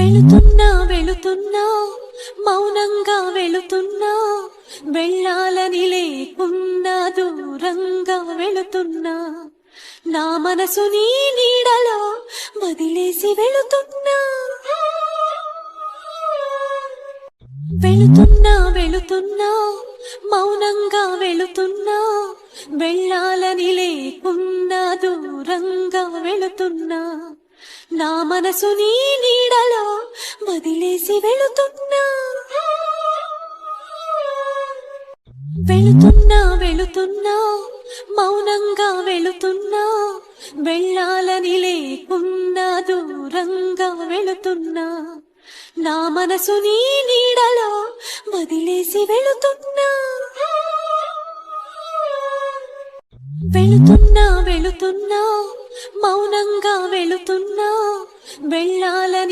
వెళుతున్నా వెళుతున్నా మౌనంగా వెళుతున్నా, వెళ్ళాలని లేకున్నా దూరంగా వెళుతున్నా, నా మనసు నీ నీడలో వదిలేసి వెళుతున్నా. వెళుతున్నా వెళుతున్నా మౌనంగా వెళుతున్నా, వెళ్ళాలని లేకున్నా దూరంగా వెళుతున్నా, నా మనసు నీ నీడలో వదిలేసి వెళుతున్నా. వెళుతున్నా వెళుతున్నా మౌనంగా వెళుతున్నా, వెళ్ళాలని లేకున్నా దూరంగా వెళుతున్నా, నా మనసు నీ నీడలో వదిలేసి వెళుతున్నా. వెళుతున్నా వెళుతున్నా మౌనంగా వెళుతున్నా, వెళ్ళాలని